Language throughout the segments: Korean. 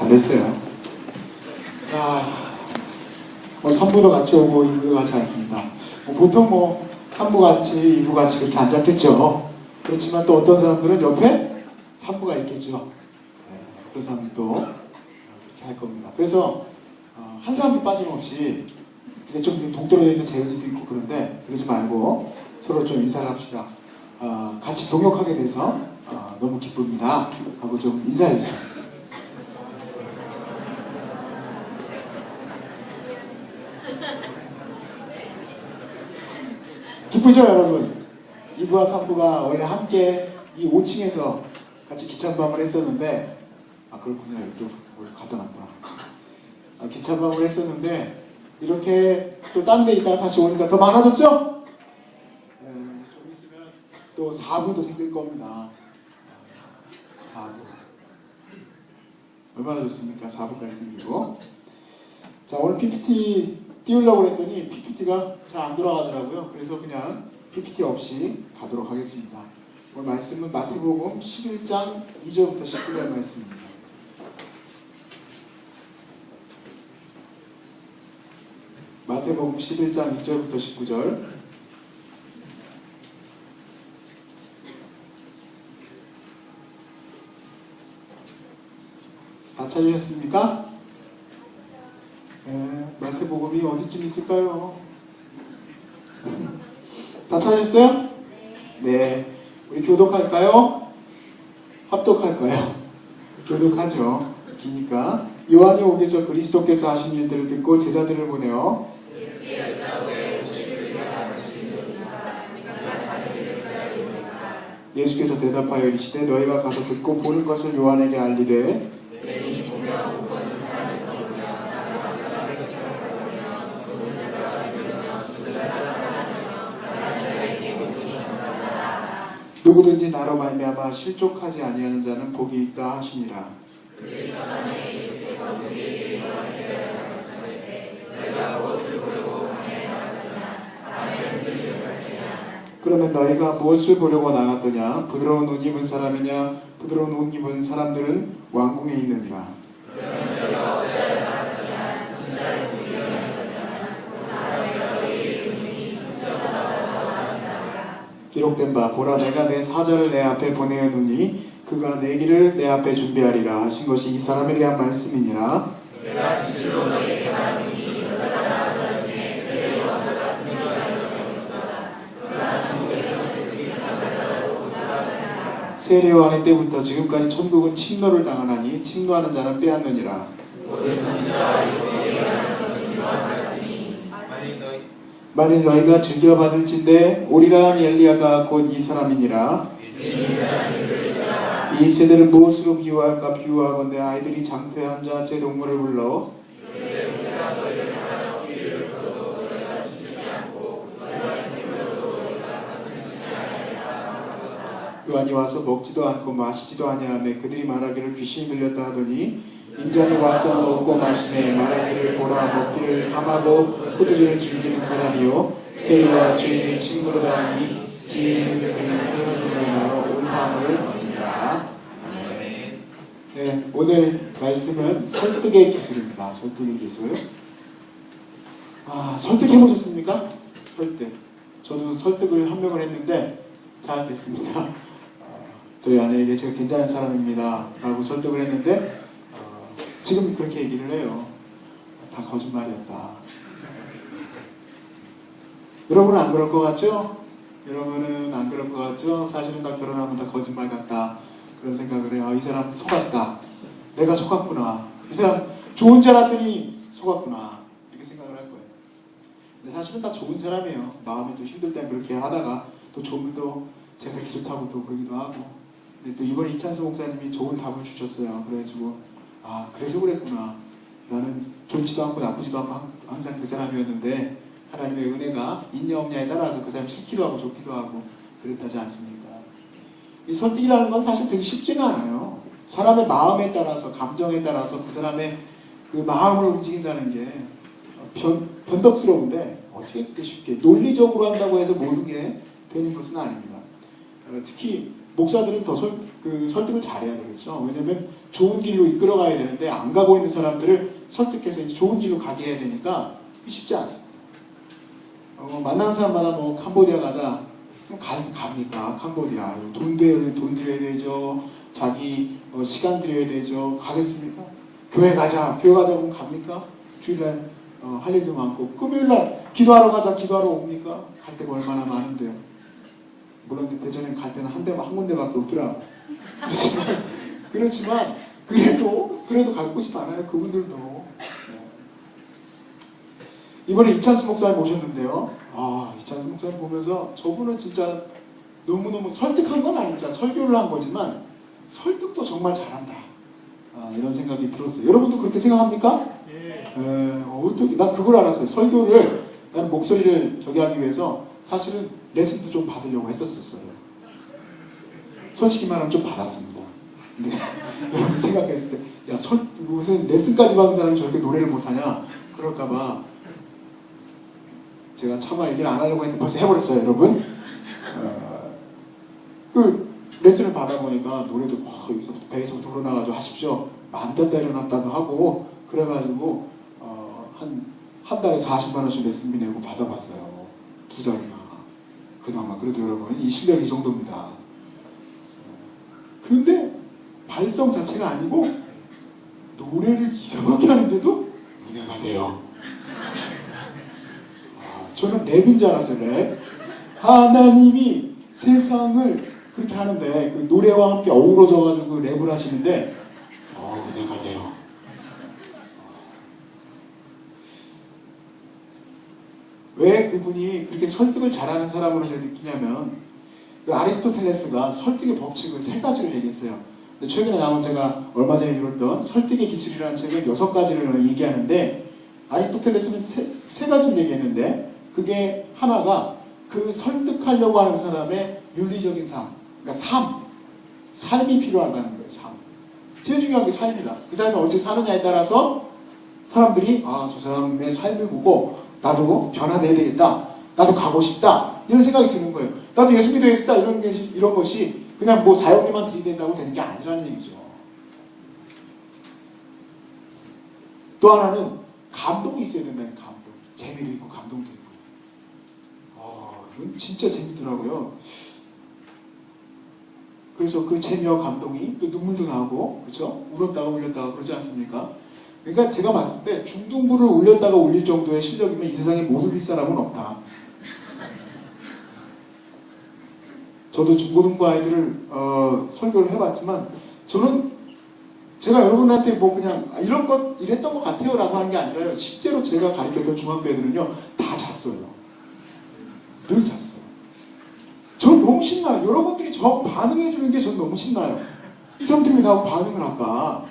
잘했어요. 자, 뭐 3부도 같이 오고 2부도 같이 왔습니다. 보통 3부 같이 2부 같이 그렇게 앉았겠죠. 그렇지만 또 어떤 사람들은 옆에 3부가 있겠죠. 어떤 사람들도 그렇게 할 겁니다. 그래서 한 사람도 빠짐없이, 근데 좀 동떨어져 있는 재현이도 있고 그런데 그러지 말고 서로 좀 인사를 합시다. 같이 동역하게 돼서 너무 기쁩니다 하고 좀 인사해 주세요. 기쁘죠 여러분? 2부와 3부가 원래 함께 이 5층에서 같이 기찬밤을 했었는데, 그렇구나, 여기 또 갖다 놨구나. 기찬밤을 했었는데 이렇게 또 딴 데 있다가 다시 오니까 더 많아졌죠? 네, 좀 있으면 또 4부도 생길 겁니다. 4부 얼마나 좋습니까? 4부까지 생기고. 자, 오늘 PPT 띄우려고 했더니 PPT가 잘 안 돌아가더라고요. 그래서 그냥 PPT 없이 가도록 하겠습니다. 오늘 말씀은 마태복음 11장 2절부터 19절 말씀입니다. 마태복음 11장 2절부터 19절. 다 찾으셨습니까? 네, 마태복음이 어디쯤 있을까요? 다 찾으셨어요? 네. 우리 교독할까요? 합독할까요? 교독하죠. 기니까. 요한이 오기서 그리스도께서 하신 일들을 듣고 제자들을 보내어 예수께서 대답하여 이르시되 너희가 가서 듣고 보는 것을 요한에게 알리되 누구든지 나로 말미암아 실족하지 아니하는 자는 복이 있다 하시니라. 그러면 너희가 무엇을 보려고 나갔더냐? 부드러운 옷 입은 사람이냐? 부드러운 옷 입은 사람들은 왕궁에 있느니라. 기록된 바 보라 내가 내 사자를 내 앞에 보내어두니 그가 내 길을 내 앞에 준비하리라 하신 것이 이 사람에 대한 말씀이니라. 내가 진실로 너희에게 말하노니 여자가 낳은 자 중에 세례 요한과 같은 이가 이르렀다. 그러나 천국에서는 그들이 사자라고 보다가 세례 요한의 때부터 지금까지 천국은 침노를 당하나니 침노하는 자는 빼앗느니라. 모든 선지자와 율법에 예언하는 것은 이러한 말씀이 만일 너희가 즐겨받을진대 오리라 엘리야가 곧 이 사람이니라. 이 세대를 무엇으로 비유할까? 비유하건대 아이들이 장터에 앉아 제 동물을 불러 요한이 와서 먹지도 않고 마시지도 아니하며 그들이 말하기를 귀신이 들렸다 하더니 인자는 와서 먹고 마시매 말하기를 보라 먹기를 탐하고 포도주를 즐기는 사람이요 세리와 주인의 친구로다 하니 지혜는 그는 흐름으로 인하여 온 화물을 버리니라. 네, 오늘 말씀은 설득의 기술입니다. 설득의 기술. 설득해보셨습니까? 설득. 저도 설득을 한 명을 했는데 잘 됐습니다. 저희 아내에게 제가 괜찮은 사람입니다 라고 설득을 했는데 지금 그렇게 얘기를 해요. 다 거짓말이었다. 여러분은 안 그럴 것 같죠? 여러분은 안 그럴 것 같죠? 사실은 다 결혼하면 다 거짓말 같다. 그런 생각을 해요. 이 사람 속았다. 내가 속았구나. 이 사람 좋은 줄 알았더니 속았구나. 이렇게 생각을 할 거예요. 근데 사실은 다 좋은 사람이에요. 마음이 좀 힘들 때 그렇게 하다가 또 좋으면 또 제가 이렇게 좋다고 또 그러기도 하고. 근데 또 이번에 이찬수 목사님이 좋은 답을 주셨어요. 그래가지고 그래서 그랬구나. 나는 좋지도 않고 나쁘지도 않고 항상 그 사람이었는데 하나님의 은혜가 있냐 없냐에 따라서 그 사람 싫기도 하고 좋기도 하고 그랬다지 않습니까? 이 설득이라는 건 사실 되게 쉽지가 않아요. 사람의 마음에 따라서 감정에 따라서 그 사람의 그 마음을 움직인다는 게 변덕스러운데 어떻게 그렇게 쉽게 논리적으로 한다고 해서 모든 게 되는 것은 아닙니다. 특히 목사들은 더 그 설득을 잘해야 되겠죠. 왜냐면 좋은 길로 이끌어가야 되는데 안 가고 있는 사람들을 설득해서 이제 좋은 길로 가게 해야 되니까 쉽지 않습니다. 만나는 사람마다 뭐 캄보디아 가자. 갑니까? 캄보디아. 돈 들여야 되죠. 자기 시간 들여야 되죠. 가겠습니까? 교회 가자. 교회 가자 그러면 갑니까? 주일날 할 일도 많고 금요일날 기도하러 가자. 기도하러 옵니까? 갈 데가 얼마나 많은데요. 물론 대전에 갈 때는 한 군데밖에 없더라. 그렇지만 그래도 갈 곳이 많아요. 그분들도. 이번에 이찬수 목사님 모셨는데요. 이찬수 목사님 보면서 저분은 진짜 너무너무 설득한 건 아닙니다. 설교를 한 거지만 설득도 정말 잘한다. 이런 생각이 들었어요. 여러분도 그렇게 생각합니까? 네. 어떻게 난 그걸 알았어요. 설교를 나는 목소리를 저기 하기 위해서 사실은 레슨도 좀 받으려고 했었어요. 솔직히 말하면 좀 받았습니다. 근데 여러분 생각했을 때 무슨 레슨까지 받은 사람이 저렇게 노래를 못하냐 그럴까봐 제가 차마 얘기를 안 하려고 했는데 벌써 해버렸어요, 여러분. 그 레슨을 받아보니까 노래도 여기서부터 배에서부터 흘러나가지고 하십시오. 앉았다 일어났다도 하고 그래가지고 한 달에 40만 원씩 레슨비 내고 받아봤어요. 2달이나. 그나마 그래도 여러분 이 실력이 이 정도입니다. 근데 발성 자체가 아니고 노래를 이상하게 하는데도 은혜가 돼요. 저는 랩인 줄 알았어요. 랩. 하나님이 세상을 그렇게 하는데 그 노래와 함께 어우러져가지고 그 랩을 하시는데 은혜가 돼요. 왜 그분이 그렇게 설득을 잘하는 사람으로 제가 느끼냐면 그 아리스토텔레스가 설득의 법칙을 3가지를 얘기했어요. 근데 최근에 나온 제가 얼마 전에 읽었던 설득의 기술이라는 책은 6가지를 얘기하는데 아리스토텔레스는 세 가지를 얘기했는데 그게 하나가 그 설득하려고 하는 사람의 윤리적인 삶, 그러니까 삶이 필요하다는 거예요. 삶. 제일 중요한 게 삶이다. 그 사람이 어떻게 사느냐에 따라서 사람들이 저 사람의 삶을 보고 나도 변화돼야 되겠다. 나도 가고 싶다. 이런 생각이 드는 거예요. 나도 예수 믿어야겠다. 이런 것이 그냥 뭐 사역에만 들이댄다고 되는 게 아니라는 얘기죠. 또 하나는 감동이 있어야 된다는 감동. 재미도 있고 감동도 있고. 이건 진짜 재밌더라고요. 그래서 그 재미와 감동이 또 눈물도 나고, 그렇죠? 울었다가 울렸다가 그러지 않습니까? 그러니까 제가 봤을 때 중등부를 울렸다가 울릴 정도의 실력이면 이 세상에 못 울릴 사람은 없다. 저도 중고등부 아이들을 설교를 해봤지만 저는 제가 여러분한테 뭐 그냥 이랬던 것 같아요 라고 하는 게 아니라요. 실제로 제가 가르쳤던 중학교 애들은요 다 잤어요. 늘 잤어요. 저는 너무 신나요. 여러분들이 저 반응해 주는 게 저는 너무 신나요. 이 사람들이 왜 나하고 반응을 할까?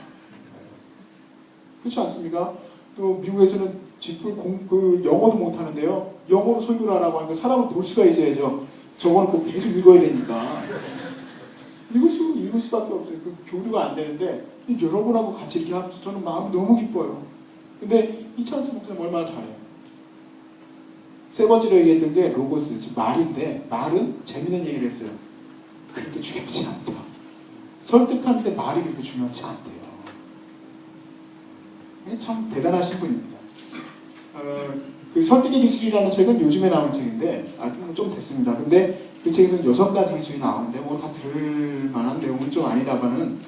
그렇지 않습니까? 또 미국에서는 영어도 못하는데요. 영어로 설교를 하라고 하니까 사람을 볼 수가 있어야죠. 저거는 꼭 계속 읽어야 되니까. 읽을 수밖에 없어요. 그 교류가 안 되는데 여러분하고 같이 이렇게 하면서 저는 마음이 너무 기뻐요. 근데 이찬수 목사님 얼마나 잘해요. 3번째로 얘기했던 게 로고스, 지금 말인데 말은 재밌는 얘기를 했어요. 그렇게 중요하지 않다. 설득하는데 말이 그렇게 중요하지 않대요. 참 대단하신 분입니다. 그 설득의 기술이라는 책은 요즘에 나온 책인데 좀 됐습니다. 근데 그 책에서는 6가지 기술이 나오는데 뭐 다 들을 만한 내용은 좀 아니다마는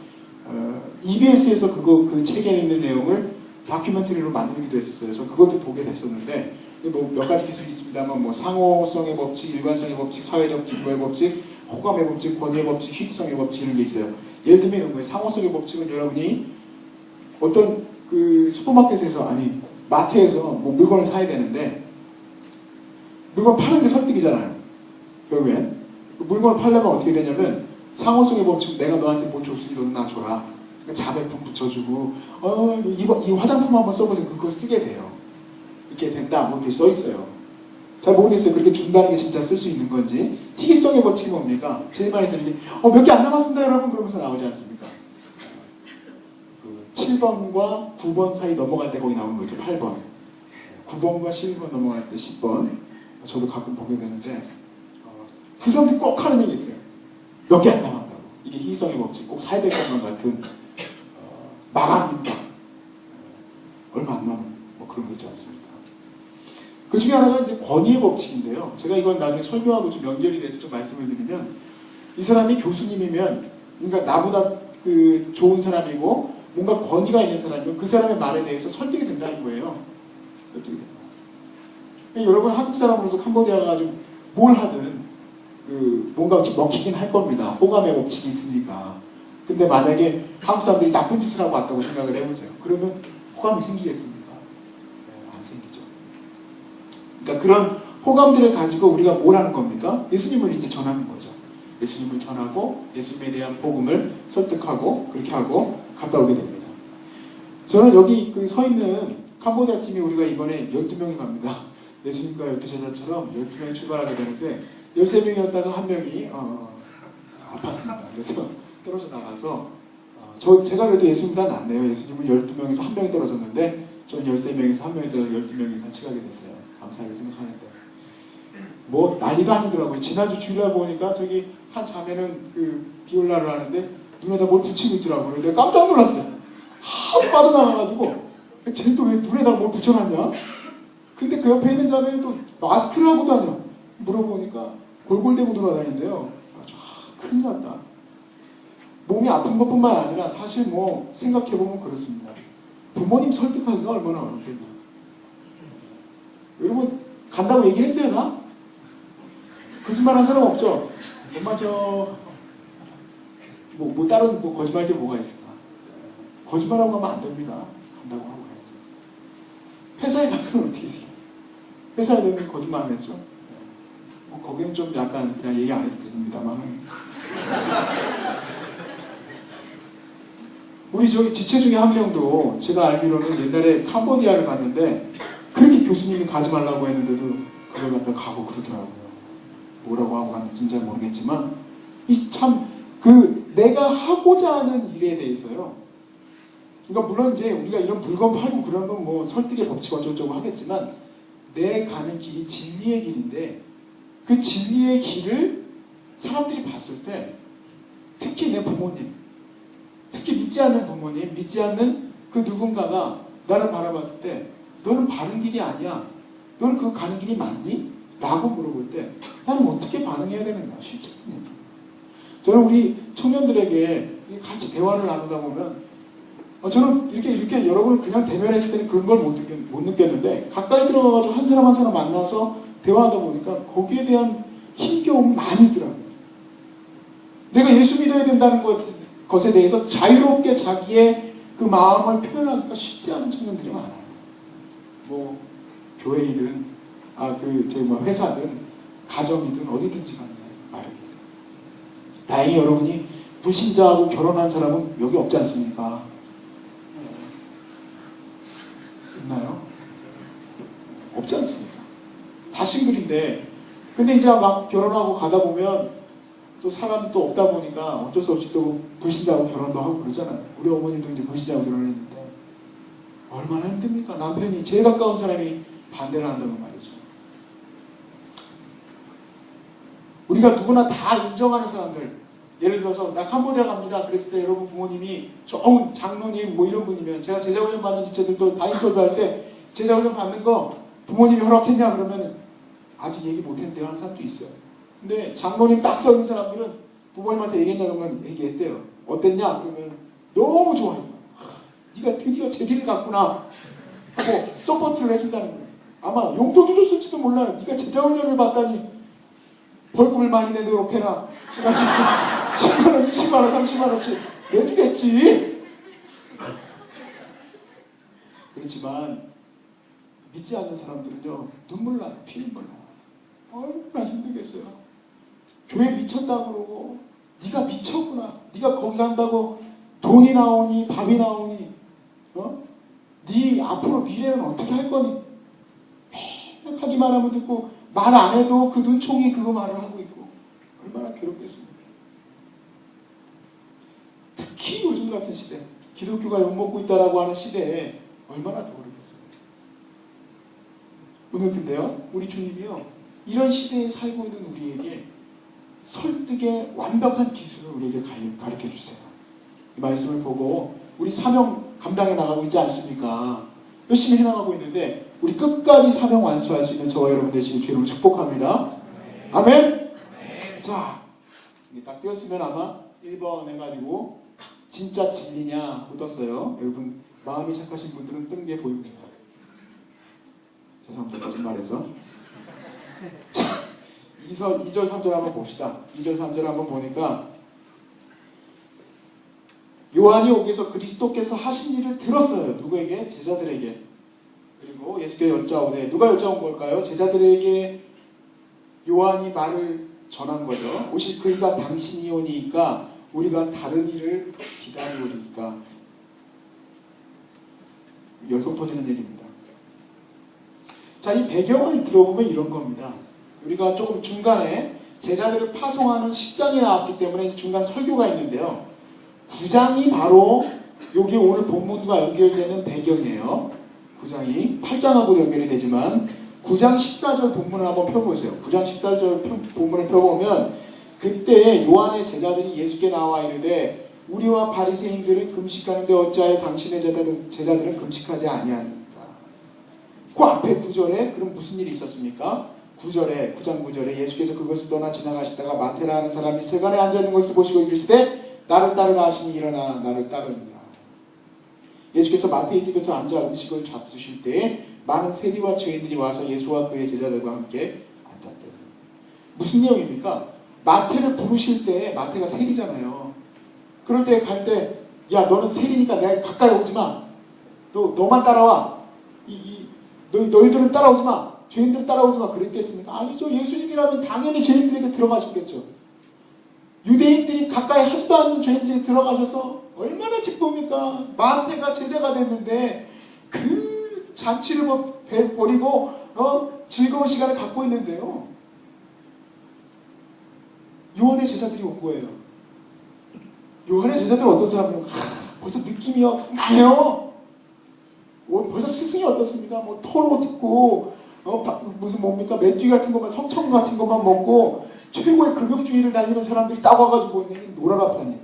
EBS에서 그 책에 있는 내용을 다큐멘터리로 만들기도 했었어요. 저 그것도 보게 됐었는데 뭐 몇 가지 기술이 있습니다만 뭐 상호성의 법칙, 일관성의 법칙, 사회적 직구의 법칙, 호감의 법칙, 권위의 법칙, 희귀성의 법칙 이런 게 있어요. 예를 들면 이런 거예요. 상호성의 법칙은 여러분이 어떤 그 슈퍼마켓에서 마트에서 뭐 물건을 사야 되는데 물건 파는 게 설득이잖아요. 결국엔 물건을 팔려면 어떻게 되냐면 상호성의 법칙은 내가 너한테 뭐 줬으니 너는 나 줘라. 그러니까 자매품 붙여주고 이 화장품 한번 써보세요. 그걸 쓰게 돼요. 이렇게 된다. 뭐 이렇게 써 있어요. 잘 모르겠어요. 그렇게 준다는 게 진짜 쓸 수 있는 건지. 희귀성의 법칙이 뭡니까? 제일 많이 쓰는 게 몇 개 안 남았습니다 여러분 그러면서 나오지 않습니까? 7번과 9번 사이 넘어갈 때 거기 나오는 거죠. 8번. 9번과 11번 넘어갈 때 10번. 저도 가끔 보게 되는데 그 사람들이 꼭 하는 얘기 있어요. 몇 개 안 남았다고. 이게 이게 희생의 법칙, 꼭 사회백관과 같은 마감인가 얼마 안 남은 뭐 그런 거 있지 않습니까? 그 중에 하나가 이제 권위의 법칙인데요. 제가 이걸 나중에 설교하고 좀 연결이 돼서 좀 말씀을 드리면, 이 사람이 교수님이면, 그러니까 나보다 그 좋은 사람이고 뭔가 권위가 있는 사람이면 그 사람의 말에 대해서 설득이 된다는 거예요. 설득이 된다. 여러분 한국 사람으로서 캄보디아 가지고 뭘 하든 그 뭔가 좀 먹히긴 할 겁니다. 호감의 법칙이 있으니까. 근데 만약에 한국 사람들이 나쁜 짓을 하고 왔다고 생각을 해보세요. 그러면 호감이 생기겠습니까? 안 생기죠. 그러니까 그런 호감들을 가지고 우리가 뭘 하는 겁니까? 예수님을 이제 전하는 거죠. 예수님을 전하고 예수님에 대한 복음을 설득하고 그렇게 하고 갔다 오게 됩니다. 저는 여기 그 서 있는 캄보디아 팀이 우리가 이번에 12명이 갑니다. 예수님과 12제자처럼 12명이 출발하게 되는데 13명이었다가 한 명이 아팠습니다. 그래서 떨어져 나가서 제가 그래도 예수님보다 낫네요. 예수님은 12명에서 한 명이 떨어졌는데 저는 13명에서 한 명이 떨어져 12명이 같이 가게 됐어요. 감사하게 생각하는데 뭐 난리도 아니더라고요. 지난주 주일날 보니까 저기 한 자매는 그 비올라를 하는데 눈에다 뭘 붙이고 있더라고요. 내가 깜짝 놀랐어요. 하도 빠져나가가지고 쟤는 또 왜 눈에다 뭘 붙여놨냐? 근데 그 옆에 있는 자매는 또 마스크를 하고 다녀. 물어보니까 골골대고 돌아다니는데요. 큰일 났다. 몸이 아픈 것뿐만 아니라 사실 뭐 생각해보면 그렇습니다. 부모님 설득하기가 얼마나 어렵겠나. 여러분 간다고 얘기했어요 나? 거짓말한 사람 없죠? 엄마 뭐 다른 뭐 거짓말이 뭐가 있을까? 거짓말하고 가면 안 됩니다. 간다고 하고 가야지. 회사에 가면 어떻게 돼요? 회사에 되면 거짓말 안 했죠? 뭐 거기는 좀 약간 그냥 얘기 안 해도 됩니다만. 우리 저기 지체 중에 한 명도 제가 알기로는 옛날에 캄보디아를 갔는데 그렇게 교수님이 가지 말라고 했는데도 그걸 갖다 가고 그러더라고요. 뭐라고 하고 갔는지 잘 모르겠지만 이 참 그 내가 하고자 하는 일에 대해서요. 그러니까 물론 이제 우리가 이런 물건 팔고 그런 건 뭐 설득의 법칙 어쩌고저쩌고 하겠지만 내 가는 길이 진리의 길인데 그 진리의 길을 사람들이 봤을 때 특히 내 부모님, 특히 믿지 않는 부모님, 믿지 않는 그 누군가가 나를 바라봤을 때 너는 바른 길이 아니야. 너는 그 가는 길이 맞니? 라고 물어볼 때 나는 어떻게 반응해야 되는가? 쉽지 않네요. 저는 우리 청년들에게 같이 대화를 나누다 보면 저는 이렇게 여러분을 그냥 대면했을 때는 그런 걸 못 느꼈는데 가까이 들어가가지고 한 사람 한 사람 만나서 대화하다 보니까 거기에 대한 힘겨움이 많이 있더라고요. 내가 예수 믿어야 된다는 것에 대해서 자유롭게 자기의 그 마음을 표현하기가 쉽지 않은 청년들이 많아요. 뭐 교회이든 회사든 가정이든 어디든지 간에 말입니다. 다행히 여러분이 불신자하고 결혼한 사람은 여기 없지 않습니까? 있나요? 없지 않습니까? 다 싱글인데 근데 이제 막 결혼하고 가다 보면 또 사람이 또 없다 보니까 어쩔 수 없이 또 불신자하고 결혼도 하고 그러잖아요. 우리 어머니도 이제 불신자하고 결혼했는데 얼마나 힘듭니까? 남편이 제일 가까운 사람이 반대를 한다는 말이죠. 우리가 누구나 다 인정하는 사람들, 예를 들어서 나 캄보디아 갑니다. 그랬을 때 여러분 부모님이 좋은 장로님 뭐 이런 분이면 제가 제자훈련 받는 지체들도 다인솔도 할 때 제자훈련 받는 거 부모님이 허락했냐 그러면 아직 얘기 못했대요 하는 사람도 있어요. 근데 장로님 딱 서 있는 사람들은 부모님한테 얘기했냐 그러면 얘기했대요. 어땠냐 그러면 너무 좋아요. 네가 드디어 제 길을 갔구나 하고 서포트를 해준다는 거예요. 아마 용돈도 줬을지도 몰라요. 네가 제자훈련을 받다니 벌금을 많이 내도록 해라. 그래가지고 10만원, 20만원, 30만원씩 내주겠지. 그렇지만 믿지 않는 사람들은요 눈물 나요. 피눈물 나요. 얼마나 힘들겠어요. 교회 미쳤다고 그러고 네가 미쳤구나. 네가 거기 간다고 돈이 나오니 밥이 나오니 네 앞으로 미래는 어떻게 할 거니? 맨날 하기만 하면 듣고 말 안 해도 그 눈총이 그거 말을 하고 있고 얼마나 괴롭겠습니까? 특히 요즘 같은 시대 기독교가 욕먹고 있다라고 하는 시대에 얼마나 더 그렇겠어요. 오늘 근데요 우리 주님이요 이런 시대에 살고 있는 우리에게 설득의 완벽한 기술을 우리에게 가르쳐 주세요. 이 말씀을 보고 우리 사명 감당해 나가고 있지 않습니까? 열심히 해나가고 있는데 우리 끝까지 사명 완수할 수 있는 저와 여러분 되시길 주님으로 축복합니다. 아멘. 자, 이게 딱 띄었으면 아마 1번 해가지고 진짜 진리냐 묻었어요. 여러분 마음이 착하신 분들은 뜬 게 보입니다. 죄송합니다. 거짓말해서. 자, 2절 3절 한번 봅시다. 2절 3절 한번 보니까 요한이 오기서 그리스도께서 하신 일을 들었어요. 누구에게? 제자들에게. 그리고 예수께서 여짜오되 누가 여짜온 걸까요? 제자들에게 요한이 말을 전한 거죠. 오실 그이가 당신이 오니까 우리가 다른 일을 기다리오리니까. 열성 터지는 얘기입니다. 자, 이 배경을 들어보면 이런 겁니다. 우리가 조금 중간에 제자들을 파송하는 10장이 나왔기 때문에 중간 설교가 있는데요. 9장이 바로 여기 오늘 본문과 연결되는 배경이에요. 9장이 8장하고 연결이 되지만 9장 14절 본문을 한번 펴보세요. 9장 14절 본문을 펴보면 그때 요한의 제자들이 예수께 나와 이르되 우리와 바리새인들은 금식하는데 어찌하여 당신의 제자들은 금식하지 아니하니까. 그 앞에 9절에 그럼 무슨 일이 있었습니까? 9절에 9장 9절에 예수께서 그것을 떠나 지나가시다가 마태라 하는 사람이 세간에 앉아있는 것을 보시고 이르시되 나를 따르라 하시니 일어나 나를 따르니라. 예수께서 마태의 집에서 앉아 음식을 잡수실 때에 많은 세리와 죄인들이 와서 예수와 그의 제자들과 함께 앉았대요. 무슨 내용입니까? 마태를 부르실 때 마태가 세리잖아요. 그럴 때 갈 때 야 너는 세리니까 내가 가까이 오지 마. 너만 따라와. 너희들은 따라오지 마. 죄인들은 따라오지 마. 그랬겠습니까? 아니죠. 예수님이라면 당연히 죄인들에게 들어가셨겠죠. 유대인들이 가까이 하지도 않는 죄인들이 들어가셔서 얼마나 기쁩니까? 마태가 제자가 됐는데 그 잔치를 버리고 즐거운 시간을 갖고 있는데요. 요한의 제자들이 온 거예요. 요한의 제자들은 어떤 사람이에요? 벌써 느낌이 강해요. 벌써 스승이 어떻습니까? 뭐 토로 듣고 무슨 뭡니까? 메뚜기 같은 것만 성청 같은 것만 먹고 최고의 금욕주의를 다니는 사람들이 딱 와가지고 놀아라다니.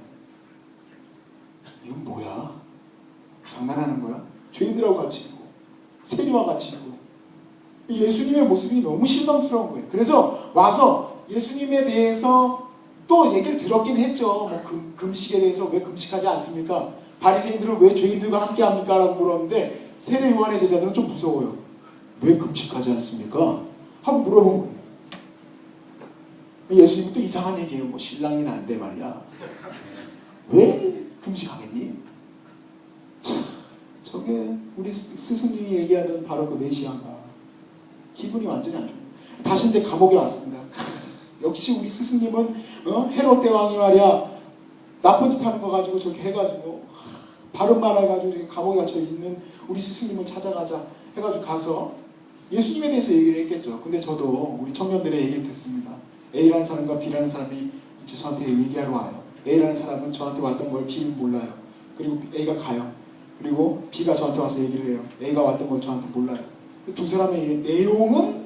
이건 뭐야? 장난하는 거야? 죄인들하고 같이 있고 세리와 같이 있고 예수님의 모습이 너무 실망스러운 거예요. 그래서 와서 예수님에 대해서 또 얘기를 들었긴 했죠. 뭐 금식에 대해서 왜 금식하지 않습니까? 바리새인들은 왜 죄인들과 함께합니까? 라고 물었는데 세례 요한의 제자들은 좀 무서워요. 왜 금식하지 않습니까? 하고 물어본 거예요. 예수님은 또 이상한 얘기예요. 뭐 신랑이 난데 말이야. 왜 금식하겠니? 참, 저게 우리 스승님이 얘기하던 바로 그 메시아가 기분이 완전히 안 좋아요. 다시 이제 감옥에 왔습니다. 역시 우리 스승님은 헤롯 대왕이 말이야 나쁜 짓 하는 거 가지고 저렇게 해가지고 바른 말 해가지고 감옥에 갇혀 있는 우리 스승님을 찾아가자 해가지고 가서 예수님에 대해서 얘기를 했겠죠. 근데 저도 우리 청년들의 얘기를 듣습니다. A라는 사람과 B라는 사람이 저한테 얘기하러 와요. A라는 사람은 저한테 왔던 걸 B는 몰라요. 그리고 A가 가요. 그리고 B가 저한테 와서 얘기를 해요. A가 왔던 걸 저한테 몰라요. 두 사람의 내용은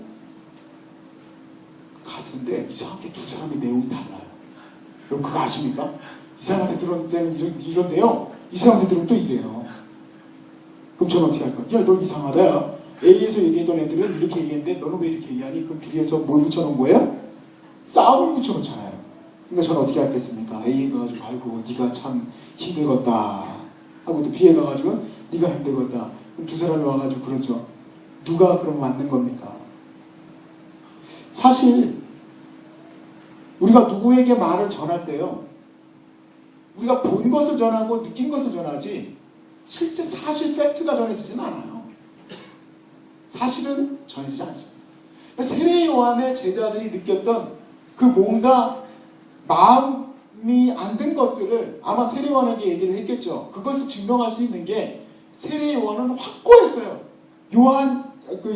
같은데 이상하게 두 사람의 내용이 달라요. 여러분 그거 아십니까? 이 사람한테 들을 때는 이런데요. 이 사람한테 들으면 또 이래요. 그럼 저는 어떻게 할까요? 야, 너 이상하다. 야. A에서 얘기했던 애들은 이렇게 얘기했는데 너는 왜 이렇게 얘기하니? 그럼 뒤에서 뭘 붙여놓은 거예요? 싸움을 붙여놓잖아요. 그러니까 저는 어떻게 하겠습니까? A에 가가지고 아이고 네가 참 힘들겠다 하고 또 B에 가가지고 네가 힘들겠다. 그럼 두 사람이 와가지고 그러죠. 누가 그럼 맞는 겁니까? 사실 우리가 누구에게 말을 전할 때요. 우리가 본 것을 전하고 느낀 것을 전하지 실제 사실 팩트가 전해지지는 않아요. 사실은 전해지지 않습니다. 세례 요한의 제자들이 느꼈던 그 뭔가 마음이 안 든 것들을 아마 세례 요한에게 얘기를 했겠죠. 그것을 증명할 수 있는 게 세례 요한은 확고했어요.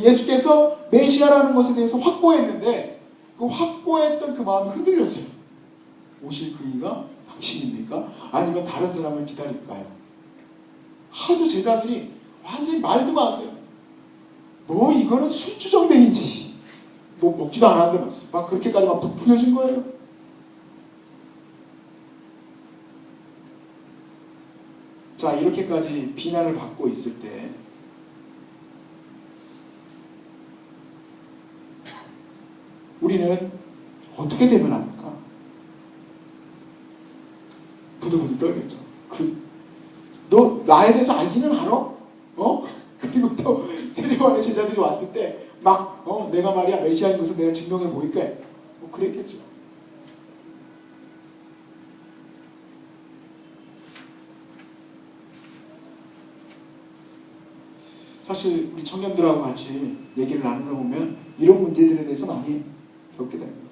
예수께서 메시아라는 것에 대해서 확고했는데 그 확고했던 그 마음이 흔들렸어요. 오실 그이가 당신입니까? 아니면 다른 사람을 기다릴까요? 하도 제자들이 완전히 말도 마세요. 뭐 이거는 술주정뱅인지 뭐 먹지도 않았는데 막 그렇게까지 막 부풀려진 거예요. 자, 이렇게까지 비난을 받고 있을 때 우리는 어떻게 되면 합니까? 부들부들 떨겠죠. 너 나에 대해서 알기는 알아? 그리고 또 세례요한의 제자들이 왔을 때 막 내가 말이야 메시아인 것을 내가 증명해 보일게. 그랬겠죠. 사실 우리 청년들하고 같이 얘기를 나누다 보면 이런 문제들에 대해서 많이 겪게 됩니다.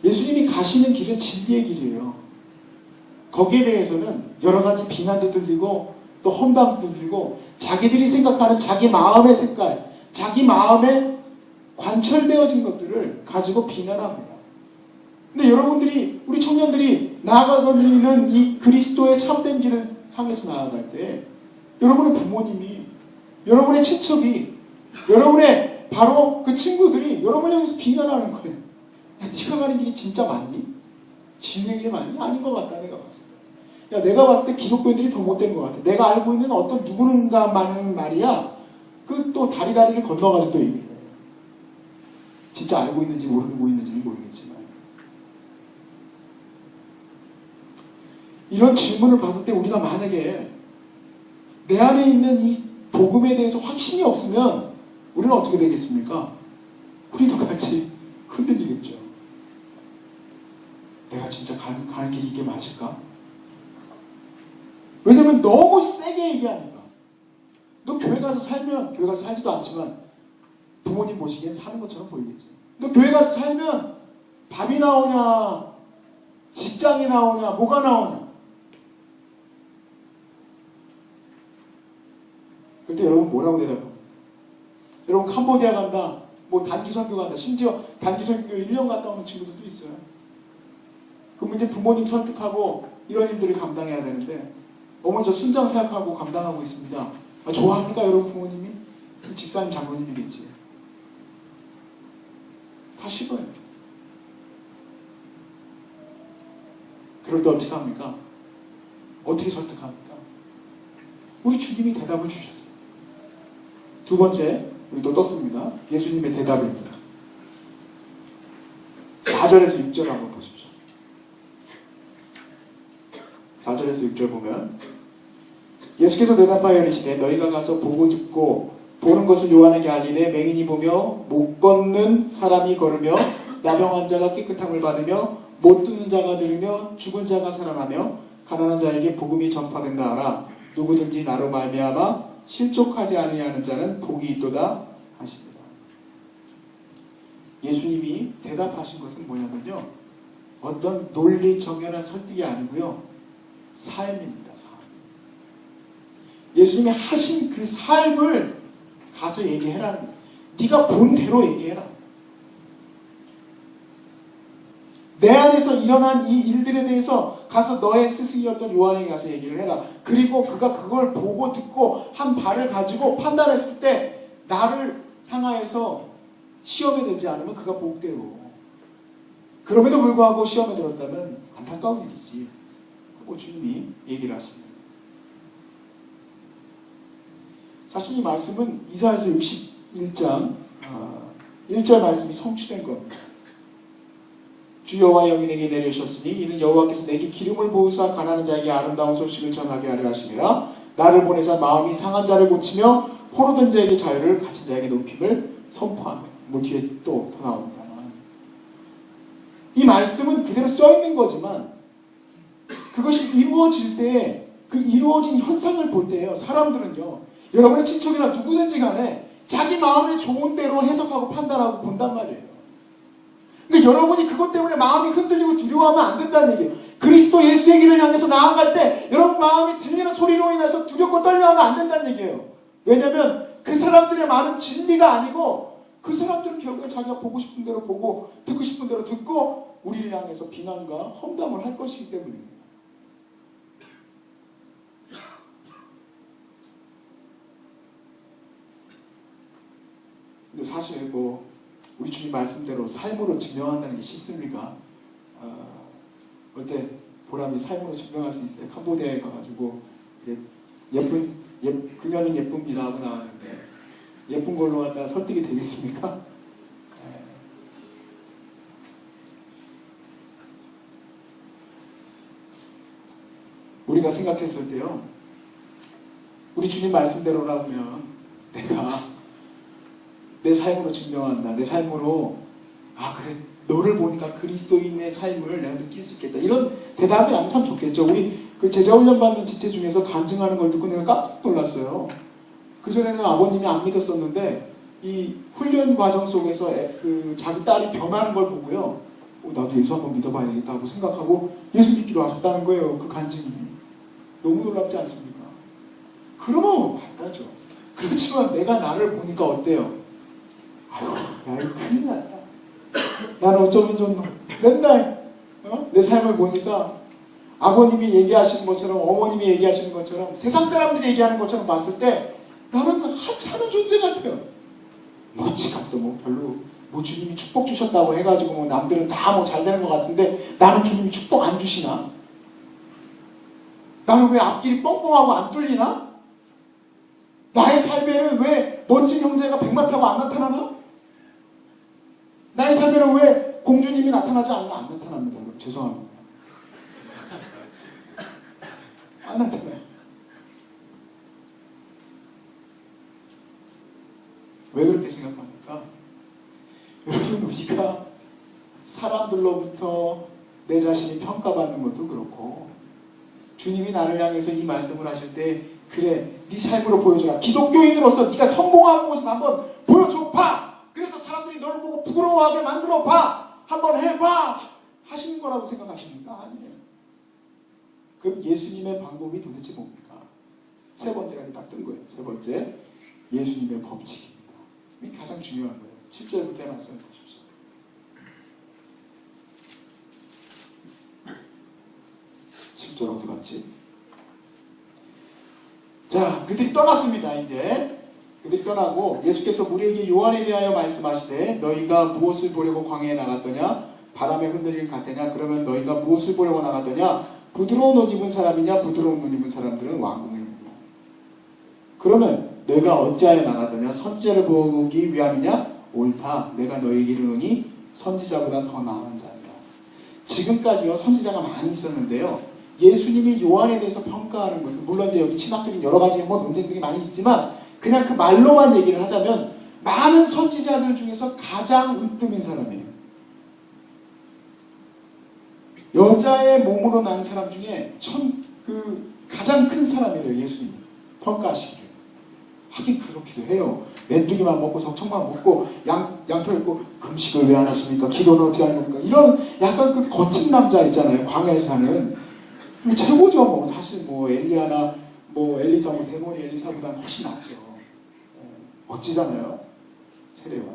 예수님이 가시는 길은 진리의 길이에요. 거기에 대해서는 여러 가지 비난도 들리고 또 험담도 들리고 자기들이 생각하는 자기 마음의 색깔, 자기 마음에 관철되어진 것들을 가지고 비난합니다. 근데 여러분들이, 우리 청년들이 나아가고 있는 이 그리스도의 참된 길을 향해서 나아갈 때 여러분의 부모님이, 여러분의 친척이, 여러분의 바로 그 친구들이 여러분을 향해서 비난하는 거예요. 야, 네가 가는 길이 진짜 맞니? 진리의 길이 맞니? 아닌 것 같다, 내가 봤을 때. 야, 내가 봤을 때 기독교인들이 더 못된 것 같아. 내가 알고 있는 어떤 누구는가만은 말이야, 그 또 다리를 건너가지고 또 얘기해. 진짜 알고 있는지 모르고 있는지는 모르겠지만. 이런 질문을 받을 때 우리가 만약에 내 안에 있는 이 복음에 대해서 확신이 없으면 우리는 어떻게 되겠습니까? 우리도 같이 흔들리겠죠. 내가 진짜 가는 길이 이게 맞을까? 왜냐면 너무 세게 얘기하니까. 너 교회 가서 살면, 교회 가서 살지도 않지만 부모님 보시기엔 사는 것처럼 보이겠죠. 너 교회 가서 살면 밥이 나오냐, 직장이 나오냐, 뭐가 나오냐. 그때 여러분 뭐라고 대답합니까? 여러분 캄보디아 간다, 뭐 단기 선교 간다, 심지어 단기 선교 1년 갔다 오는 친구들도 있어요. 그럼 이제 부모님 설득하고 이런 일들을 감당해야 되는데 어머니 저 순장 사역하고 감당하고 있습니다. 아, 좋아합니까 여러분 부모님이? 집사님 장로님이겠지. 다 싫어요. 그럴 때 어떻게 합니까? 어떻게 설득합니까? 우리 주님이 대답을 주셨어요. 두 번째, 여기 또 떴습니다. 예수님의 대답입니다. 4절에서 6절 한번 보십시오. 4절에서 6절 보면 예수께서 대답하여 이르시되 너희가 가서 보고 듣고 보는 것을 요한에게 알리되 맹인이 보며 못 걷는 사람이 걸으며 나병 환자가 깨끗함을 받으며 못 듣는 자가 들으며 죽은 자가 살아나며 가난한 자에게 복음이 전파된다 하라. 누구든지 나로 말미암아 실족하지 아니하는 자는 복이 있도다 하시니라. 예수님이 대답하신 것은 뭐냐면요, 어떤 논리 정연한 설득이 아니고요, 삶입니다. 삶. 예수님이 하신 그 삶을 가서 얘기해라는 거예요. 네가 본 대로 얘기해라. 내 안에서 일어난 이 일들에 대해서 가서 너의 스승이었던 요한에게 가서 얘기를 해라. 그리고 그가 그걸 보고 듣고 한 바를 가지고 판단했을 때 나를 향하여서 시험에 들지 않으면 그가 복되고, 그럼에도 불구하고 시험에 들었다면 안타까운 일이지. 그거 주님이 얘기를 하십니다. 사실 이 말씀은 이사야서 61장 1절 말씀이 성취된 겁니다. 주 여호와 영이 내게 내려오셨으니 이는 여호와께서 내게 기름을 부으사 가난한 자에게 아름다운 소식을 전하게 하려 하심이라. 나를 보내사 마음이 상한 자를 고치며 포로된 자에게 자유를, 갇힌 자에게 높임을 선포하며. 뭐 뒤에 또 나옵니다만 이 말씀은 그대로 써있는 거지만 그것이 이루어질 때 그 이루어진 현상을 볼 때요, 사람들은요, 여러분의 친척이나 누구든지 간에 자기 마음에 좋은 대로 해석하고 판단하고 본단 말이에요. 그러니까 여러분이 그것 때문에 마음이 흔들리고 두려워하면 안 된다는 얘기예요. 그리스도 예수의 길을 향해서 나아갈 때 여러분 마음이 들리는 소리로 인해서 두렵고 떨려하면 안 된다는 얘기예요. 왜냐하면 그 사람들의 말은 진리가 아니고 그 사람들은 결국에 자기가 보고 싶은 대로 보고 듣고 싶은 대로 듣고 우리를 향해서 비난과 험담을 할 것이기 때문입니다. 근데 사실 뭐 우리 주님 말씀대로 삶으로 증명한다는 게 쉽습니까? 올 때 보람이 삶으로 증명할 수 있어요. 캄보디아에 가가지고 그녀는 예쁩니다 하고 나왔는데 예쁜 걸로 갖다가 설득이 되겠습니까? 우리가 생각했을 때요, 우리 주님 말씀대로라면 내가 내 삶으로 증명한다. 내 삶으로 그래, 너를 보니까 그리스도인의 삶을 내가 느낄 수 있겠다. 이런 대답이 아니면 참 좋겠죠. 우리 그 제자훈련 받는 지체 중에서 간증하는 걸 듣고 내가 깜짝 놀랐어요. 그전에는 아버님이 안 믿었었는데 이 훈련 과정 속에서 그 자기 딸이 변하는 걸 보고요, 나도 예수 한번 믿어봐야겠다고 생각하고 예수 믿기로 하셨다는 거예요. 그 간증이 너무 놀랍지 않습니까? 그러면 받다죠. 그렇지만 내가 나를 보니까 어때요? 아유, 야 이거 큰일 났다. 나는 어쩌면 좀 맨날 내 삶을 보니까 아버님이 얘기하시는 것처럼 어머님이 얘기하시는 것처럼 세상 사람들이 얘기하는 것처럼 봤을 때 나는 하찮은 존재 같아요. 뭐 지갑도 뭐 별로 뭐 주님이 축복 주셨다고 해가지고 뭐 남들은 다 뭐 잘 되는 것 같은데 나는 주님이 축복 안 주시나? 나는 왜 앞길이 뻥뻥하고 안 뚫리나? 나의 삶에는 왜 멋진 형제가 백마 타고 안 나타나나? 나의 삶에는 왜 공주님이 나타나지 않나? 안 나타납니다. 죄송합니다. 안 나타나요. 왜 그렇게 생각합니까? 여러분, 우리가 사람들로부터 내 자신이 평가받는 것도 그렇고 주님이 나를 향해서 이 말씀을 하실 때 그래, 네 삶으로 보여줘라. 기독교인으로서 네가 성공한 것을 한번 보여줘봐. 그래서 사람들이 너를 보고 부러워하게 만들어봐. 한번 해봐. 하시는 거라고 생각하십니까? 아니에요. 그럼 예수님의 방법이 도대체 뭡니까? 세 번째가 딱 뜬 거예요. 세 번째, 예수님의 법칙입니다. 이게 가장 중요한 거예요. 7절부터 말씀해 보십시오. 7절 어디 갔지? 자, 그들이 떠났습니다. 이제 그들이 떠나고 예수께서 우리에게 요한에 대하여 말씀하시되 너희가 무엇을 보려고 광야에 나갔더냐? 바람에 흔들릴 같으냐? 그러면 너희가 무엇을 보려고 나갔더냐? 부드러운 옷 입은 사람이냐? 부드러운 옷 입은 사람들은 왕궁에 있느냐? 그러면 너희가 어찌하여 나갔더냐? 선지자를 보기 위함이냐? 옳다. 내가 너희에게 이르노니 선지자보다 더 나은 자니라. 지금까지요 선지자가 많이 있었는데요, 예수님이 요한에 대해서 평가하는 것은 물론 이제 여기 신학적인 여러 가지 뭐 논쟁들이 많이 있지만 그냥 그 말로만 얘기를 하자면 많은 선지자들 중에서 가장 으뜸인 사람이에요. 여자의 몸으로 난 사람 중에 가장 큰 사람이래요. 예수님 평가하시기를. 하긴 그렇기도 해요. 메뚜기만 먹고 석청만 먹고 양털 입고 금식을 왜 안 하십니까? 기도는 어떻게 하는 겁니까? 이런 약간 그 거친 남자 있잖아요. 광야에 사는 최고죠. 뭐 사실 뭐 엘리야나 뭐 엘리사, 뭐 데모니 엘리사보다 훨씬 낫죠. 멋지잖아요. 세례와.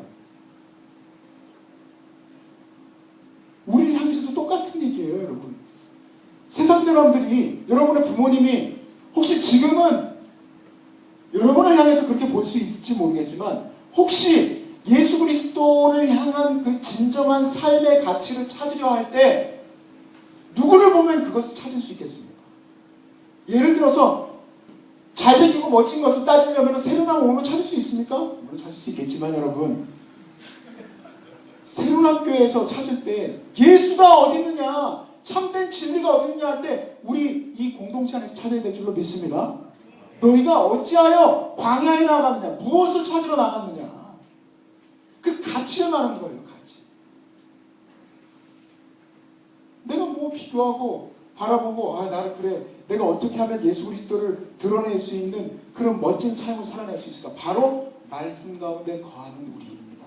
우리를 향해서도 똑같은 얘기예요, 여러분. 세상 사람들이, 여러분의 부모님이 혹시 지금은 여러분을 향해서 그렇게 볼 수 있을지 모르겠지만 혹시 예수 그리스도를 향한 그 진정한 삶의 가치를 찾으려 할 때 누구를 보면 그것을 찾을 수 있겠습니까? 예를 들어서 잘생기고 멋진 것을 따지려면 세륜학 오면 찾을 수 있습니까? 물론 찾을 수 있겠지만 여러분, 세륜학교에서 찾을 때 예수가 어디 있느냐, 참된 진리가 어디 있느냐 할 때 우리 이 공동체 안에서 찾아야 될 줄로 믿습니다. 너희가 어찌하여 광야에 나갔느냐, 무엇을 찾으러 나갔느냐, 그 가치를 말하는 거예요. 가치. 내가 뭐 비교하고 바라보고 나를 그래, 내가 어떻게 하면 예수 그리스도를 드러낼 수 있는 그런 멋진 삶을 살아낼 수 있을까? 바로 말씀 가운데 거하는 우리입니다.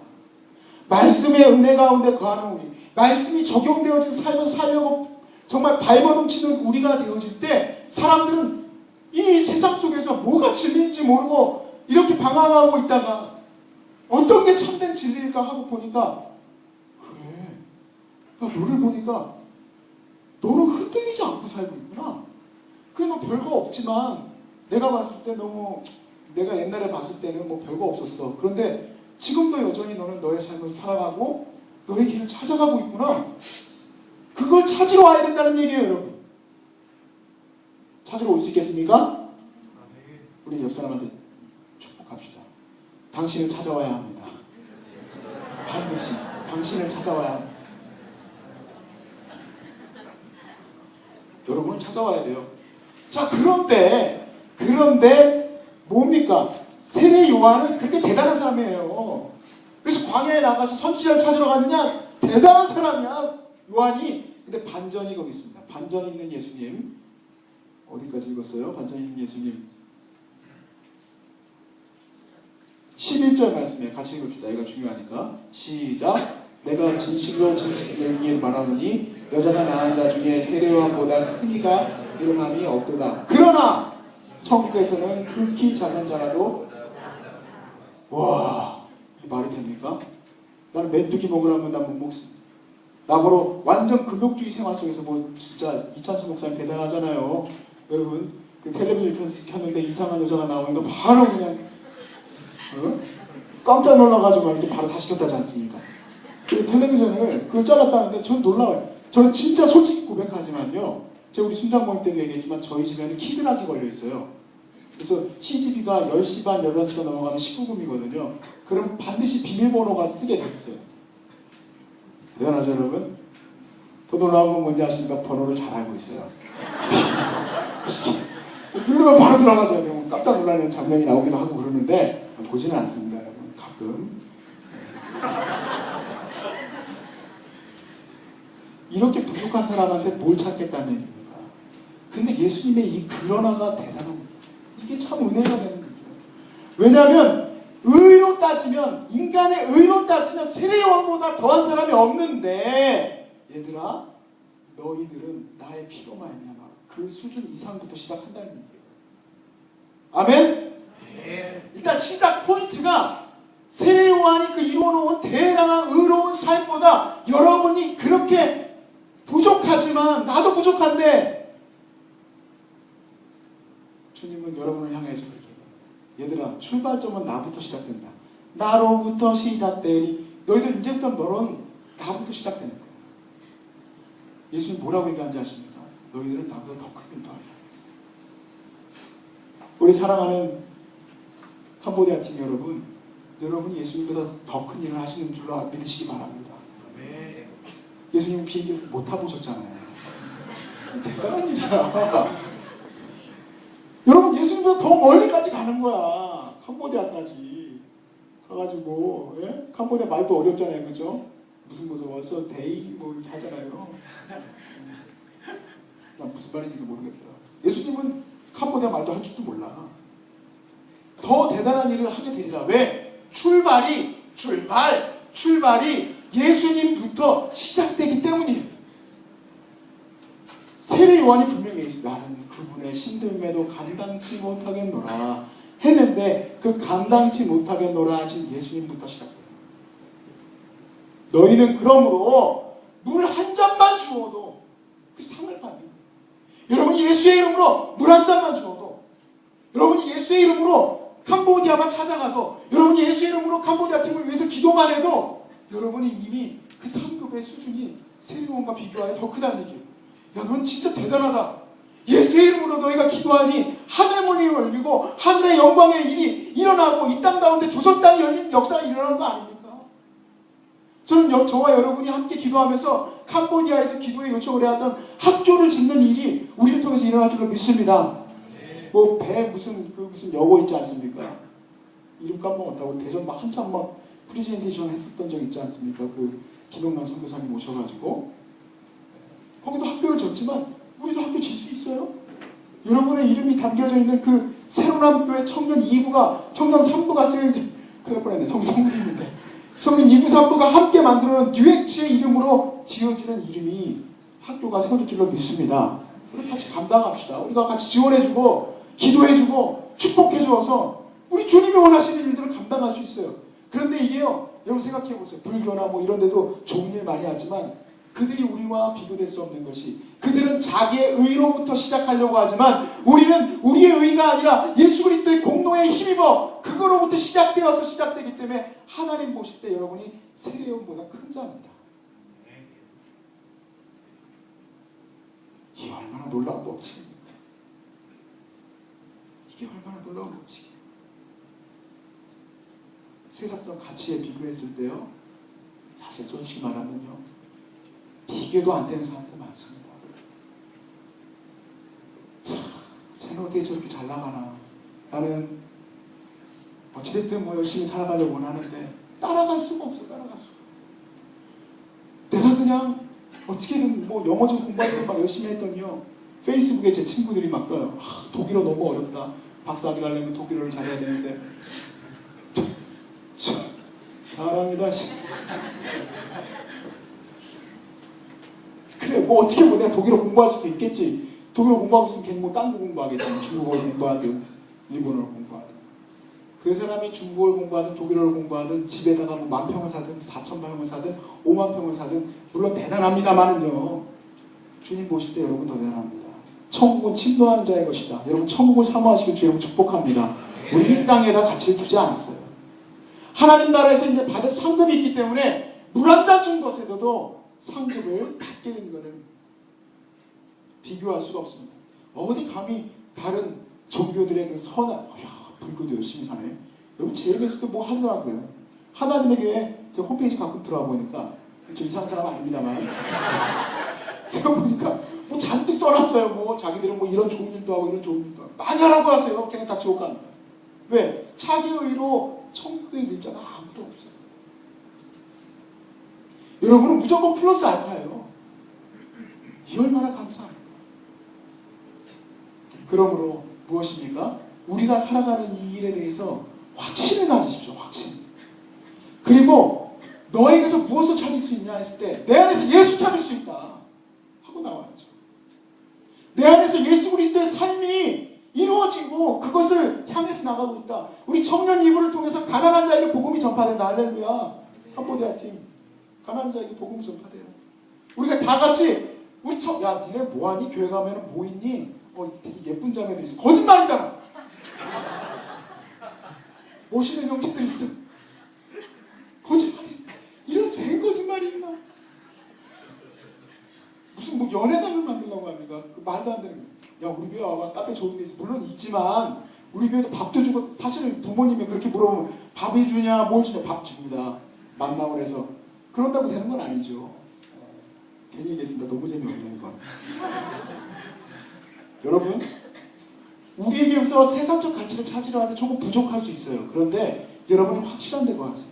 말씀의 은혜 가운데 거하는 우리, 말씀이 적용되어진 삶을 살려고 정말 발버둥치는 우리가 되어질 때 사람들은 이 세상 속에서 뭐가 진리인지 모르고 이렇게 방황하고 있다가 어떤 게 참된 진리일까 하고 보니까 그래, 나 너를 보니까 너는 흔들리지 않고 살고 있구나. 그래, 너 별거 없지만 내가 봤을 때 너무, 내가 옛날에 봤을 때는 뭐 별거 없었어. 그런데 지금도 여전히 너는 너의 삶을 살아가고 너의 길을 찾아가고 있구나. 그걸 찾으러 와야 된다는 얘기예요, 여러분. 찾으러 올 수 있겠습니까? 우리 옆 사람한테 축복합시다. 당신을 찾아와야 합니다. 반드시 당신을 찾아와야 합니다. 여러분은 찾아와야 돼요. 자, 그런데 뭡니까? 세례 요한은 그렇게 대단한 사람이에요. 그래서 광야에 나가서 선지자를 찾으러 갔느냐? 대단한 사람이야, 요한이. 근데 반전이 거기 있습니다. 반전 있는 예수님. 어디까지 읽었어요? 반전 있는 예수님. 11절 말씀에 같이 읽읍시다. 이거 중요하니까. 시작. 내가 진실로 진실을 말하노니 여자가 낳은 자 중에 세례요한보다 큰 이가 일어남이 없도다. 그러나 천국에서는 극히 작은 자라도. 와, 이 말이 됩니까? 나는 메뚜기 먹으라면 난 못 먹습니다. 나보러 완전 금욕주의 생활 속에서 뭐 진짜 이찬수 목사님 대단하잖아요. 여러분 그 텔레비전 켰는데 이상한 여자가 나오니까 바로 그냥 깜짝 놀라가지고 이제 바로 다시 켰다지 않습니까? 그 텔레비전을 그걸 잘랐다는데 전 놀라워요. 전 진짜 솔직히 고백하지만요. 제가 우리 순장 모임 때도 얘기했지만 저희 집에는 키드락이 걸려 있어요. 그래서 CGV가 10시 반, 11시가 넘어가면 19금이거든요. 그럼 반드시 비밀번호가 쓰게 돼 있어요. 대단하죠, 여러분? 더 놀라운 건 뭔지 아십니까? 번호를 잘 알고 있어요. 누르면 바로 들어가죠. 깜짝 놀라는 장면이 나오기도 하고 그러는데 보지는 않습니다, 여러분. 가끔. 이렇게 부족한 사람한테 뭘 찾겠다는 얘기입니까? 근데 예수님의 이 그러나가 대단합니다. 이게 참 은혜가 되는 거죠. 왜냐하면 의로 따지면, 인간의 의로 따지면 세례요한보다 더한 사람이 없는데, 얘들아 너희들은 나의 피로 말미암아 그 수준 이상부터 시작한다는 얘기예요. 아멘? 네. 일단 시작 포인트가 세례요한이 그 이루어놓은 대단한 의로운 삶보다 여러분이 그렇게 부족하지만, 나도 부족한데 주님은 여러분을 향해서 얘들아 출발점은 나부터 시작된다. 나로부터 시작되리. 너희들 이제부터 너는 나부터 시작되는 거야. 예수님 뭐라고 얘기하는지 아십니까? 너희들은 나보다 더 큰 일도 하리라. 우리 사랑하는 캄보디아 팀 여러분, 여러분이 예수님보다 더 큰 일을 하시는 줄로 믿으시기 바랍니다. 예수님 비행기 못 타보셨잖아요. 대단한 일이야. 여러분 예수님보다 더 멀리까지 가는 거야. 캄보디아까지 가가지고, 예? 캄보디아 말도 어렵잖아요, 그죠? 무슨 무서워서 데이 뭐 이렇게 하잖아요. 난 무슨 말인지도 모르겠더라. 예수님은 캄보디아 말도 할 줄도 몰라. 더 대단한 일을 하게 되리라. 왜? 출발이 예수님부터 시작되기 때문이에요. 세례 요한이 분명히 있어요. 나는 그분의 신들매도 감당치 못하겠노라 했는데, 그 감당치 못하겠노라 하신 예수님부터 시작돼요. 너희는 그러므로 물 한 잔만 주어도 그 상을 받는 거예요. 여러분이 예수의 이름으로 물 한 잔만 주어도, 여러분이 예수의 이름으로 캄보디아만 찾아가서, 여러분이 예수의 이름으로 캄보디아 팀을 위해서 기도만 해도 여러분이 이미 그 상급의 수준이 세례요한과 비교하여 더 크다는 얘기예요. 야, 넌 진짜 대단하다. 예수의 이름으로 너희가 기도하니 하늘의 문이 열리고 하늘의 영광의 일이 일어나고 이 땅 가운데 조선 땅이 열린 역사가 일어난 거 아닙니까? 저는 저와 여러분이 함께 기도하면서 캄보디아에서 기도에 요청을 해왔던 학교를 짓는 일이 우리를 통해서 일어날 줄로 믿습니다. 뭐 배 무슨 여고 있지 않습니까? 이름 까먹었다고 대전 막 한참 막 프리젠테이션 했었던 적 있지 않습니까? 그 김영란 선교사님 오셔가지고 거기도 학교를 졌지만 우리도 학교 질 수 있어요? 여러분의 이름이 담겨져 있는 그 새로남교회 청년 2부가, 청년 3부가 쓰여있는, 큰일 날 뻔했네. 성부님인데 청년 2부 3부가 함께 만들어놓은 뉴엑치의 이름으로 지어지는 이름이 학교가 세워질 줄로 믿습니다. 우리 같이 감당합시다. 우리가 같이 지원해주고 기도해주고 축복해주어서 우리 주님이 원하시는 일들을 감당할 수 있어요. 그런데 이게요, 여러분 생각해보세요. 불교나 뭐 이런 데도 좋은 일 많이 하지만 그들이 우리와 비교될 수 없는 것이, 그들은 자기의 의로부터 시작하려고 하지만 우리는 우리의 의가 아니라 예수 그리스도의 공로에 힘입어 그거로부터 시작되기 때문에 하나님 보실 때 여러분이 세례요한보다 큰 자입니다. 이 얼마나 놀라운 법칙입니까? 이게 얼마나 놀라운 것이에요. 세상적 가치에 비교했을 때요, 사실 솔직히 말하면요, 비교도 안 되는 사람들 많습니다. 참, 쟤는 어떻게 저렇게 잘 나가나. 나는 어찌됐든 뭐 열심히 살아가려고 하는데 따라갈 수가 없어. 따라갈 수가. 내가 그냥 어떻게든 뭐 영어 좀 공부하려고 막 열심히 했더니요, 페이스북에 제 친구들이 막 떠요. 독일어 너무 어렵다. 박사학위 가려면 독일어를 잘해야 되는데. 사랑이다. 그래, 뭐 어떻게 뭐 내가 독일어 공부할 수도 있겠지. 독일어 공부하고 있으면 걔는 뭐 딴 거 공부하겠지. 중국어를 공부하든 일본어를 공부하든. 그 사람이 중국어를 공부하든 독일어를 공부하든 집에다가 뭐 10,000평을 사든 4,000평을 사든 50,000평을 사든 물론 대단합니다만은요, 주님 보실 때 여러분 더 대단합니다. 천국은 침노하는 자의 것이다. 여러분 천국을 사모하시길 주님 축복합니다. 우리 이 땅에다 가치를 두지 않았어요. 하나님 나라에서 이제 받을 상급이 있기 때문에 물 한 잔 준 것에도 상급을 받게 된 것을 비교할 수가 없습니다. 어디 감히 다른 종교들의 그 선한, 불교도 열심히 사네. 여러분 제일 했을 때 뭐 하더라고요. 하나님의 교회 제 홈페이지 가끔 들어와 보니까, 저 이상한 사람 아닙니다만 제가 보니까 뭐 잔뜩 써놨어요. 뭐 자기들은 뭐 이런 좋은 일도 하고 이런 좋은 일도 하고 많이 하라고 하세요. 걔는 다 지옥 갑니다. 왜? 자기 의로 천국에 일자가 아무도 없어요. 여러분은 무조건 플러스 알파예요. 이 얼마나 감사합니다. 그러므로 무엇입니까? 우리가 살아가는 이 일에 대해서 확신을 가지십시오. 확신. 그리고 너에게서 무엇을 찾을 수 있냐 했을 때 내 안에서 예수 찾을 수 있다 하고 나와야죠. 내 안에서 예수 그리스도의 삶이 이루어지고 그것을 향해서 나가고 있다. 우리 청년 이부를 통해서 가난한 자에게 복음이 전파된다. 할렐루야. 캄보디아 팀. 가난한 자에게 복음이 전파돼요. 우리가 다 같이 야 니네 뭐하니? 교회 가면 뭐 있니? 되게 예쁜 자매들 있어. 거짓말이잖아. 모시는 형제들 있어. 거짓말이. 이런 제 거짓말이 있나? 무슨 뭐 연애담을 만들려고 합니까? 그 말도 안 되는 거예요. 야 우리 교회 와봐. 카페 좋은 데 있어. 물론 있지만 우리 교회도 밥도 주고, 사실은 부모님이 그렇게 물어보면 밥이 주냐 뭘 주냐. 밥 줍니다. 만나고 해서 그런다고 되는 건 아니죠. 괜히 얘기했습니다. 너무 재미없네 이건. 여러분 우리에게서 세상적 가치를 찾으려 하는데 조금 부족할 수 있어요. 그런데 여러분이 확실한 데가 왔어요.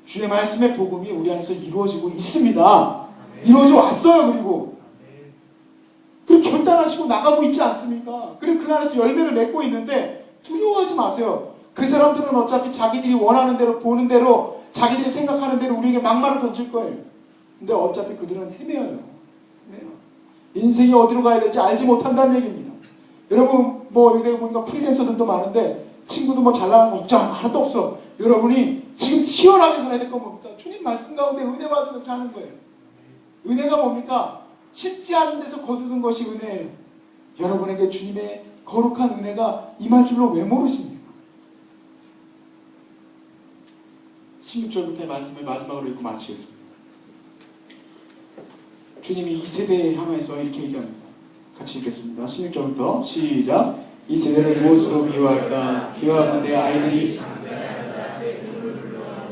주의 말씀의 복음이 우리 안에서 이루어지고 있습니다. 이루어져 왔어요. 그리고 결단하시고 나가고 있지 않습니까? 그리고 그 안에서 열매를 맺고 있는데 두려워하지 마세요. 그 사람들은 어차피 자기들이 원하는 대로, 보는 대로, 자기들이 생각하는 대로 우리에게 막말을 던질 거예요. 근데 어차피 그들은 헤매요. 인생이 어디로 가야 될지 알지 못한다는 얘기입니다. 여러분 뭐 여기 보니까 프리랜서들도 많은데 친구도 뭐 잘나가는 거 걱정 하나도 없어. 여러분이 지금 치열하게 살아야 될 건 뭡니까? 주님 말씀 가운데 은혜 받으면서 사는 거예요. 은혜가 뭡니까? 쉽지 않은 데서 거두는 것이 은혜예요. 여러분에게 주님의 거룩한 은혜가 임할 줄로 왜 모르십니까? 16절부터의 말씀을 마지막으로 읽고 마치겠습니다. 주님이 이 세대에 향해서 이렇게 얘기합니다. 같이 읽겠습니다. 16절부터 시작. 이 세대를 무엇으로 비유할까? 비유하건대 아이들이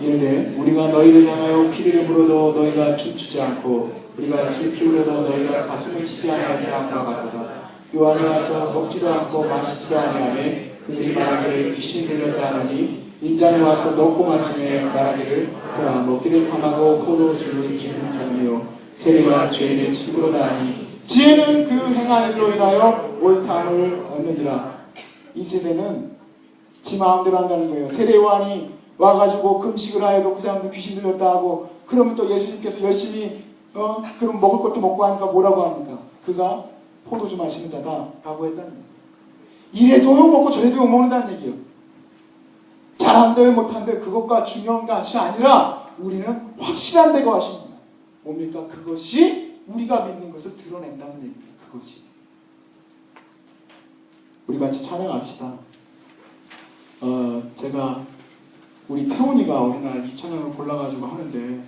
이르되 우리가 너희를 향하여 피를 물어도 너희가 춤추지 않고 우리가 슬피 울어도 너희가 가슴을 치지 아니하리라 함과 같도다. 요한이 와서 먹지도 않고 마시지도 아니하며 그들이 말하기를 귀신이 들렸다 하더니 인자는 와서 먹고 마시며 말하기를 보라 먹기를 탐하고 포도주를 기는 자며 세리와 죄인의 친구로다 하니 지혜는 그 행한 일로 인하여 옳다함을 얻느니라. 이 세대는 지 마음대로 한다는 거예요. 세례요한이 와가지고 금식을 하여도 그 사람들 귀신 들렸다 하고 그러면 또 예수님께서 열심히 그럼 먹을 것도 먹고 하니까 뭐라고 합니까? 그가 포도주 마시는 자다 라고 했다는 거예요. 이래도 욕먹고 저래도 욕먹는다는 얘기예요. 잘한들 못한들 그것과 중요한 것이 아니라 우리는 확실한 데가 하십니다. 뭡니까? 그것이 우리가 믿는 것을 드러낸다는 얘기입니다. 그것이. 우리 같이 찬양합시다. 제가 우리 태훈이가 어린날 이 찬양을 골라가지고 하는데